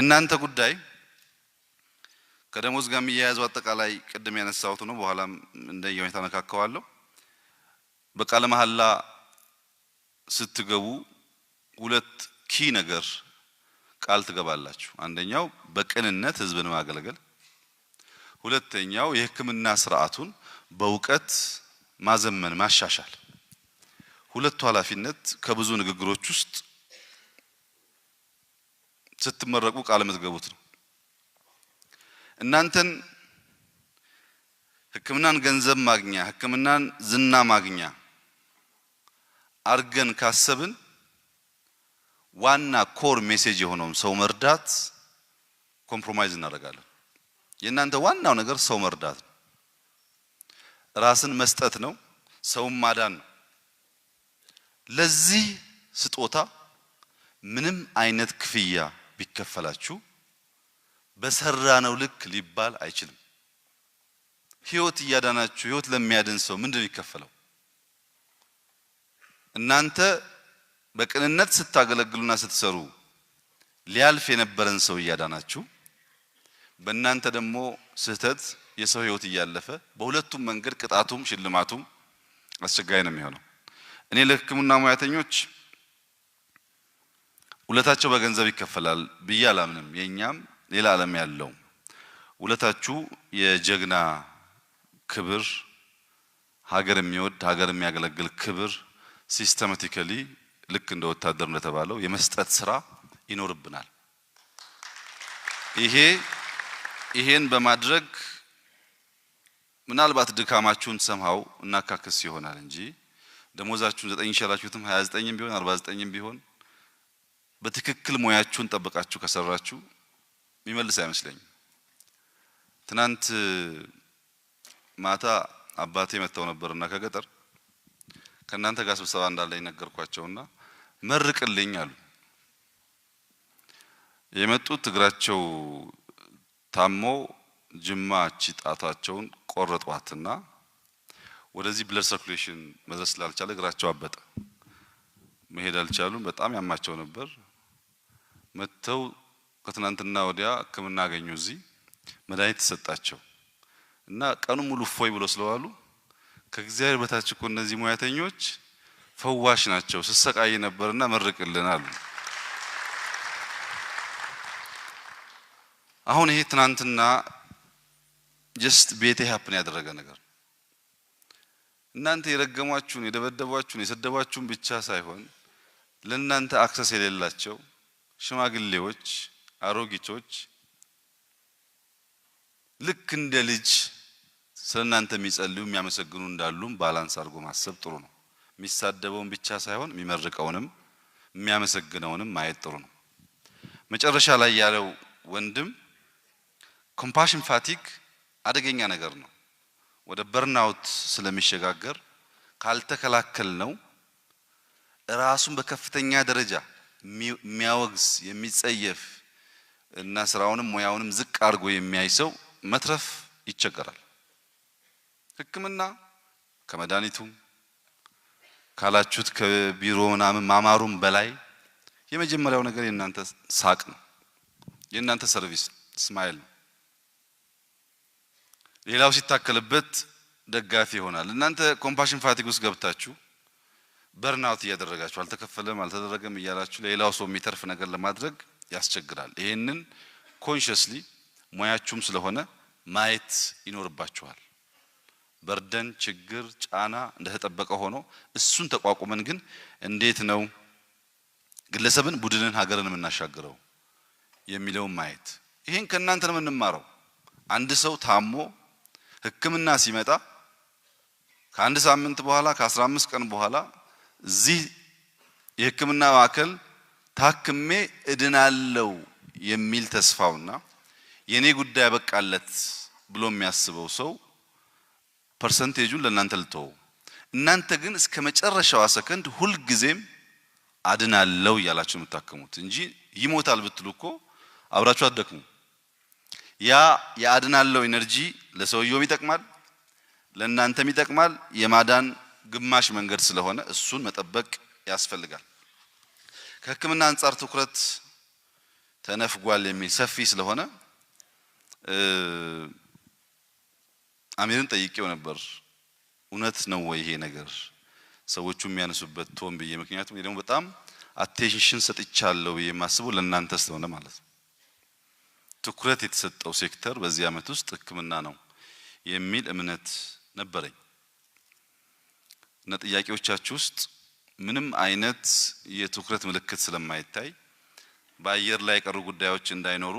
እናንተ ጉዳይ ከደሞዝ ጋር የሚያያዘው አጠቃላይ ቅድም ያነሳሁት ነው። በኋላም እንደየሁኔታው ነካከዋለሁ። በቃለ መሐላ ስትገቡ ሁለት ኪ ነገር ቃል ትገባላችሁ። አንደኛው በቅንነት ህዝብን ማገልገል፣ ሁለተኛው የሕክምና ስርዓቱን በእውቀት ማዘመን ማሻሻል። ሁለቱ ኃላፊነት ከብዙ ንግግሮች ውስጥ ስትመረቁ ቃል የምትገቡት ነው። እናንተን ሕክምናን ገንዘብ ማግኛ፣ ሕክምናን ዝና ማግኛ አርገን ካሰብን ዋና ኮር ሜሴጅ የሆነውን ሰው መርዳት ኮምፕሮማይዝ እናደርጋለን። የእናንተ ዋናው ነገር ሰው መርዳት ነው፣ ራስን መስጠት ነው፣ ሰውን ማዳን ነው። ለዚህ ስጦታ ምንም አይነት ክፍያ ቢከፈላችሁ በሰራነው ልክ ሊባል አይችልም። ህይወት እያዳናችሁ ህይወት ለሚያድን ሰው ምንድነው ይከፈለው? እናንተ በቅንነት ስታገለግሉና ስትሰሩ ሊያልፍ የነበረን ሰው እያዳናችሁ፣ በእናንተ ደግሞ ስህተት የሰው ህይወት እያለፈ፣ በሁለቱም መንገድ ቅጣቱም ሽልማቱም አስቸጋሪ ነው የሚሆነው። እኔ ለሕክምና ሙያተኞች ውለታቸው በገንዘብ ይከፈላል ብዬ አላምንም። የኛም ሌላ ዓለም ያለው ውለታችሁ የጀግና ክብር፣ ሀገር የሚወድ ሀገር የሚያገለግል ክብር ሲስተማቲካሊ ልክ እንደ ወታደር እንደተባለው የመስጠት ስራ ይኖርብናል። ይሄን በማድረግ ምናልባት ድካማችሁን ሰምሃው እናካክስ ይሆናል እንጂ ደሞዛችሁን 9 ሸራችሁትም 29ም ቢሆን 49ም ቢሆን በትክክል ሙያችሁን ጠብቃችሁ ከሰራችሁ የሚመልስ አይመስለኝም። ትናንት ማታ አባቴ መተው ነበርና ከገጠር ከናንተ ጋር ስብሰባ እንዳለኝ ነገርኳቸውና መርቅልኝ አሉ። የመጡት እግራቸው ታሞ ጅማ ጣታቸውን ቆረጧትና ወደዚህ ብለድ ሰርኩሌሽን መድረስ ስላልቻለ እግራቸው አበጠ፣ መሄድ አልቻሉም። በጣም ያማቸው ነበር። መተው ከትናንትና ወዲያ ሕክምና አገኙ። እዚህ መድኃኒት ተሰጣቸው እና ቀኑ ሙሉ ፎይ ብሎ ስለዋሉ ከእግዚአብሔር በታች እኮ እነዚህ ሙያተኞች ፈዋሽ ናቸው፣ ስሰቃይ ነበርና መርቅልን አሉ። አሁን ይሄ ትናንትና ጀስት ቤቴ ሀፕን ያደረገ ነገር እናንተ የረገሟችሁን የደበደቧችሁን የሰደቧችሁን ብቻ ሳይሆን ለእናንተ አክሰስ የሌላቸው ሽማግሌዎች፣ አሮጊቶች ልክ እንደ ልጅ ስለናንተ የሚጸልዩ የሚያመሰግኑ እንዳሉም ባላንስ አድርጎ ማሰብ ጥሩ ነው። የሚሳደበውን ብቻ ሳይሆን የሚመርቀውንም የሚያመሰግነውንም ማየት ጥሩ ነው። መጨረሻ ላይ ያለው ወንድም ኮምፓሽን ፋቲግ አደገኛ ነገር ነው። ወደ በርናውት ስለሚሸጋገር ካልተከላከል ነው ራሱን በከፍተኛ ደረጃ የሚያወግዝ የሚጸየፍ እና ስራውንም ሙያውንም ዝቅ አድርጎ የሚያይ ሰው መትረፍ ይቸገራል። ሕክምና ከመድኃኒቱ ካላችሁት ከቢሮ ምናምን ማማሩም በላይ የመጀመሪያው ነገር የእናንተ ሳቅ ነው፣ የእናንተ ሰርቪስ ስማይል ነው። ሌላው ሲታከልበት ደጋፊ ይሆናል። እናንተ ኮምፓሽን ፋቲግ ውስጥ ገብታችሁ በርናውት እያደረጋችሁ አልተከፈለም አልተደረገም እያላችሁ ሌላው ሰው የሚተርፍ ነገር ለማድረግ ያስቸግራል። ይሄንን ኮንሺየስሊ ሙያችሁም ስለሆነ ማየት ይኖርባችኋል። በርደን ችግር ጫና እንደተጠበቀ ሆኖ እሱን ተቋቁመን ግን እንዴት ነው ግለሰብን ቡድንን ሀገርን የምናሻግረው የሚለው ማየት። ይሄን ከእናንተ ነው የምንማረው። አንድ ሰው ታሞ ሕክምና ሲመጣ ከአንድ ሳምንት በኋላ ከ15 ቀን በኋላ እዚህ የሕክምና ማዕከል ታክሜ እድናለው የሚል ተስፋውና የኔ ጉዳይ በቃለት ብሎ የሚያስበው ሰው ፐርሰንቴጁን ለእናንተ ልተው። እናንተ ግን እስከ መጨረሻው ሰከንድ ሁሉ ጊዜም አድናለው ያላችሁ የምታከሙት እንጂ ይሞታል ብትሉ እኮ አብራችሁ አትደክሙ። ያ ያድናለው ኢነርጂ ለሰውየው ይጠቅማል፣ ለእናንተም ይጠቅማል። የማዳን ግማሽ መንገድ ስለሆነ እሱን መጠበቅ ያስፈልጋል። ከሕክምና አንፃር ትኩረት ተነፍጓል የሚል ሰፊ ስለሆነ አሚርን ጠይቄው ነበር እውነት ነው ወይ ይሄ ነገር ሰዎቹ የሚያነሱበት ቶን ብዬ ምክንያቱም ደግሞ በጣም አቴንሽን ሰጥቻለሁ ብዬ ማስበው ለእናንተ ስለሆነ ማለት ነው ትኩረት የተሰጠው ሴክተር በዚህ አመት ውስጥ ህክምና ነው የሚል እምነት ነበረኝ እና ጥያቄዎቻችሁ ውስጥ ምንም አይነት የትኩረት ምልክት ስለማይታይ በአየር ላይ የቀሩ ጉዳዮች እንዳይኖሩ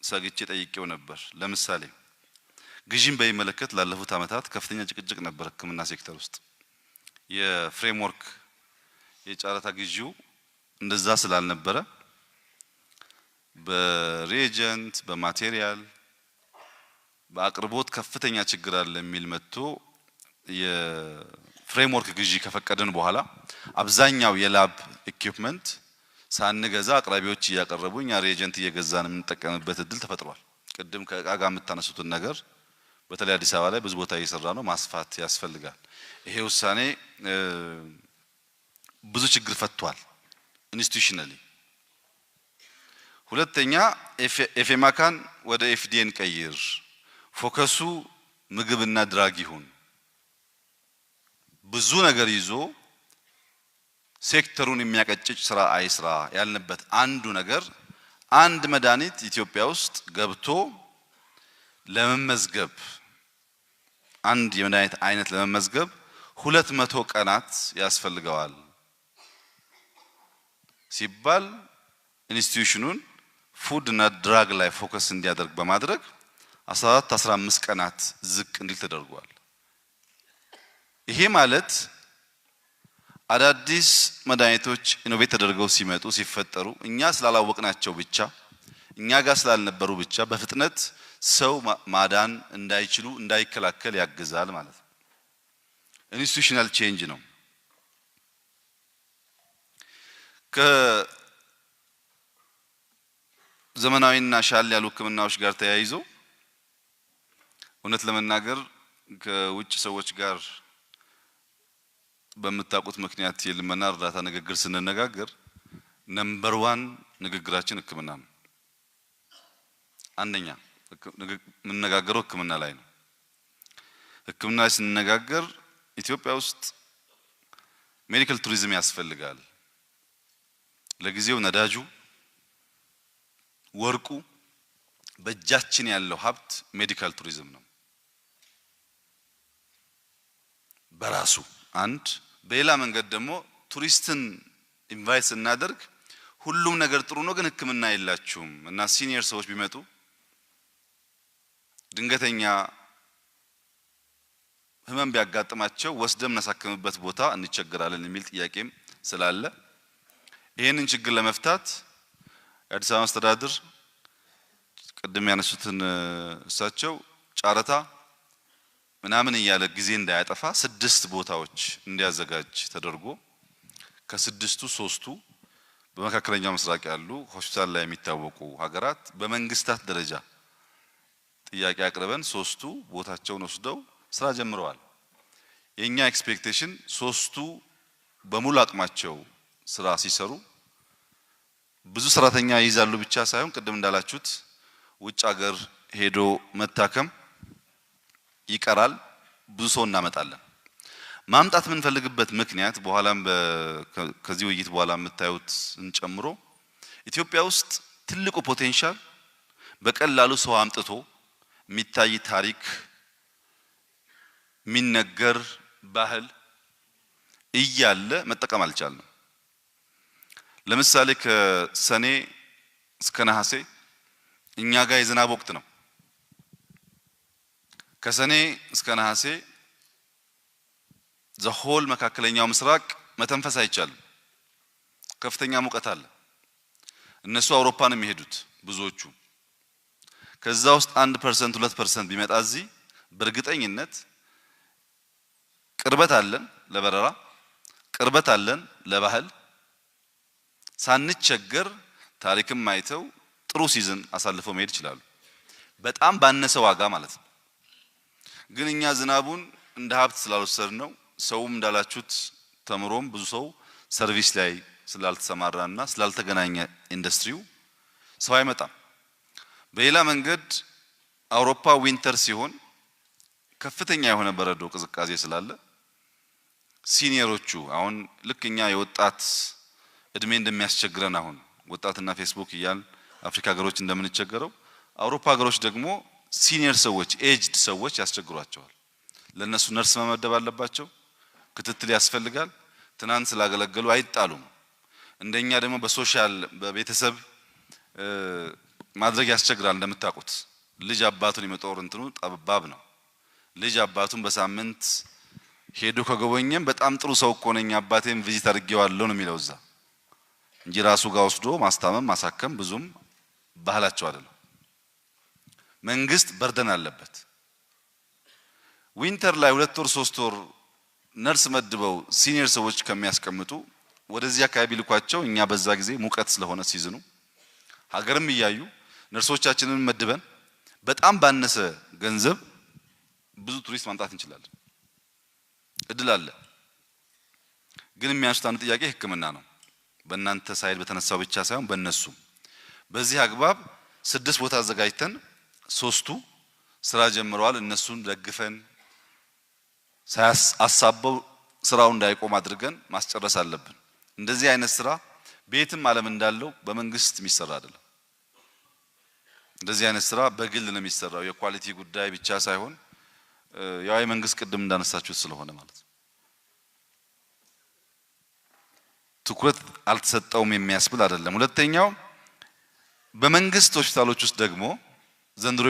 ሰግቼ ጠይቄው ነበር ለምሳሌ ግዢን በሚመለከት ላለፉት አመታት ከፍተኛ ጭቅጭቅ ነበር ህክምና ሴክተር ውስጥ የፍሬምወርክ የጨረታ ግዢው እንደዛ ስላልነበረ በሪኤጀንት በማቴሪያል በአቅርቦት ከፍተኛ ችግር አለ የሚል መጥቶ የፍሬምወርክ ግዢ ከፈቀደን በኋላ አብዛኛው የላብ ኢኩዊፕመንት ሳንገዛ አቅራቢዎች ያቀርቡኝ ሪኤጀንት እየገዛን የምንጠቀምበት እድል ተፈጥሯል ቅድም ከቃጋ የምታነሱትን ነገር በተለይ አዲስ አበባ ላይ ብዙ ቦታ እየሰራ ነው ማስፋት ያስፈልጋል ይሄ ውሳኔ ብዙ ችግር ፈቷል ኢንስቲትዩሽናሊ ሁለተኛ ኤፍኤማካን ወደ ኤፍዲኤን ቀይር ፎከሱ ምግብና ድራግ ይሁን ብዙ ነገር ይዞ ሴክተሩን የሚያቀጭጭ ስራ አይስራ ያልንበት አንዱ ነገር አንድ መድኃኒት ኢትዮጵያ ውስጥ ገብቶ ለመመዝገብ አንድ የመድኃኒት አይነት ለመመዝገብ 200 ቀናት ያስፈልገዋል ሲባል ኢንስቲትዩሽኑን ፉድ እና ድራግ ላይ ፎከስ እንዲያደርግ በማድረግ 14-15 ቀናት ዝቅ እንዲል ተደርጓል ይሄ ማለት አዳዲስ መድኃኒቶች ኢኖቬት ተደርገው ሲመጡ ሲፈጠሩ እኛ ስላላወቅናቸው ብቻ እኛ ጋር ስላልነበሩ ብቻ በፍጥነት ሰው ማዳን እንዳይችሉ እንዳይከላከል ያግዛል ማለት ነው ኢንስቲትዩሽናል ቼንጅ ነው ከዘመናዊና ሻል ያሉ ህክምናዎች ጋር ተያይዞ እውነት ለመናገር ከውጭ ሰዎች ጋር በመታቆት ምክንያት የልመና እርዳታ ንግግር ስንነጋገር ነምበር 1 ንግግራችን ህክምና ነው አንደኛ ምንነጋገረው ህክምና ላይ ነው ህክምና ላይ ስንነጋገር ኢትዮጵያ ውስጥ ሜዲካል ቱሪዝም ያስፈልጋል ለጊዜው ነዳጁ ወርቁ በእጃችን ያለው ሀብት ሜዲካል ቱሪዝም ነው በራሱ አንድ በሌላ መንገድ ደግሞ ቱሪስትን ኢንቫይት እናደርግ ሁሉም ነገር ጥሩ ነው ግን ህክምና የላችሁም እና ሲኒየር ሰዎች ቢመጡ ድንገተኛ ህመም ቢያጋጥማቸው ወስደም እናሳክምበት ቦታ እንቸገራለን የሚል ጥያቄም ስላለ ይሄንን ችግር ለመፍታት አዲስ አበባ አስተዳደር ቅድም ያነሱትን እሳቸው ጫረታ ምናምን እያለ ጊዜ እንዳያጠፋ 6 ቦታዎች እንዲያዘጋጅ ተደርጎ ከ6ቱ 3ቱ በመካከለኛው ምስራቅ ያሉ ሆስፒታል ላይ የሚታወቁ ሀገራት በመንግስታት ደረጃ ጥያቄ አቅርበን 3ቱ ቦታቸውን ወስደው ስራ ጀምረዋል የኛ ኤክስፔክቴሽን 3ቱ በሙሉ አቅማቸው ስራ ሲሰሩ ብዙ ሰራተኛ ይይዛሉ ብቻ ሳይሆን ቅድም እንዳላችሁት ውጭ ሀገር ሄዶ መታከም ይቀራል ብዙ ሰው እናመጣለን ማምጣት ምን ፈልግበት ምክንያት በኋላም ከዚህ ውይይት በኋላ የምታዩት እንጨምሮ ኢትዮጵያ ውስጥ ትልቁ ፖቴንሻል በቀላሉ ሰው አምጥቶ የሚታይ ታሪክ ሚነገር ባህል እያለ መጠቀም አልቻልንም ለምሳሌ ከሰኔ እስከ ነሐሴ እኛ ጋር የዝናብ ወቅት ነው ከሰኔ እስከ ነሐሴ ዘሆል መካከለኛው ምስራቅ መተንፈስ አይቻልም ከፍተኛ ሙቀት አለ እነሱ አውሮፓ ነው የሚሄዱት ብዙዎቹ ከዛ ውስጥ 1% 2% ቢመጣ እዚህ በእርግጠኝነት ቅርበት አለን ለበረራ ቅርበት አለን ለባህል ሳንቸገር ታሪክም አይተው ጥሩ ሲዝን አሳልፈው መሄድ ይችላሉ በጣም ባነሰ ዋጋ ማለት ነው ግን እኛ ዝናቡን እንደ ሀብት ስላልወሰድ ነው ሰውም እንዳላችሁት ተምሮም ብዙ ሰው ሰርቪስ ላይ ስላልተሰማራና ስላልተገናኘ ኢንዱስትሪው ሰው አይመጣም። በሌላ መንገድ አውሮፓ ዊንተር ሲሆን ከፍተኛ የሆነ በረዶ ቅዝቃዜ ስላለ ሲኒየሮቹ አሁን ልክኛ የወጣት እድሜ እንደሚያስቸግረን አሁን ወጣትና ፌስቡክ ይያል አፍሪካ ሀገሮች እንደምንቸገረው አውሮፓ ሀገሮች ደግሞ ሲኒየር ሰዎች ኤጅድ ሰዎች ያስቸግሯቸዋል። ለነሱ ነርስ መመደብ አለባቸው፣ ክትትል ያስፈልጋል። ትናንት ስላገለገሉ አይጣሉም። እንደኛ ደግሞ በሶሻል በቤተሰብ ማድረግ ያስቸግራል። እንደምታውቁት ልጅ አባቱን የመጦር እንትኑ ጠባብ ነው። ልጅ አባቱን በሳምንት ሄዶ ከጎበኘም በጣም ጥሩ ሰው እኮ ነኝ አባቴን ቪዚት አድርጌዋለሁ ነው የሚለው እዛ እንጂ ራሱ ጋር ወስዶ ማስታመም ማሳከም ብዙም ባህላቸው አይደለም። መንግስት በርደን አለበት። ዊንተር ላይ 2 ወር 3 ወር ነርስ መድበው ሲኒየር ሰዎች ከሚያስቀምጡ ወደዚህ አካባቢ ልኳቸው እኛ በዛ ጊዜ ሙቀት ስለሆነ ሲዝኑ ሀገርም እያዩ ነርሶቻችንን መድበን በጣም ባነሰ ገንዘብ ብዙ ቱሪስት ማምጣት እንችላለን። እድል አለ። ግን የሚያንሱት አንድ ጥያቄ ህክምና ነው። በእናንተ ሳይድ በተነሳው ብቻ ሳይሆን በእነሱ በዚህ አግባብ 6 ቦታ አዘጋጅተን 3ቱ ስራ ጀምረዋል። እነሱን ደግፈን ሳያሳበው ስራው እንዳይቆም አድርገን ማስጨረስ አለብን። እንደዚህ አይነት ስራ ቤትም ዓለም እንዳለው በመንግስት የሚሰራ አይደለም። እንደዚህ አይነት ስራ በግል ነው የሚሰራው። የኳሊቲ ጉዳይ ብቻ ሳይሆን ያው የመንግስት ቅድም እንዳነሳችሁት ስለሆነ ማለት ነው ትኩረት አልተሰጠውም የሚያስብል አይደለም። ሁለተኛው በመንግስት ሆስፒታሎች ውስጥ ደግሞ ዘንድሮ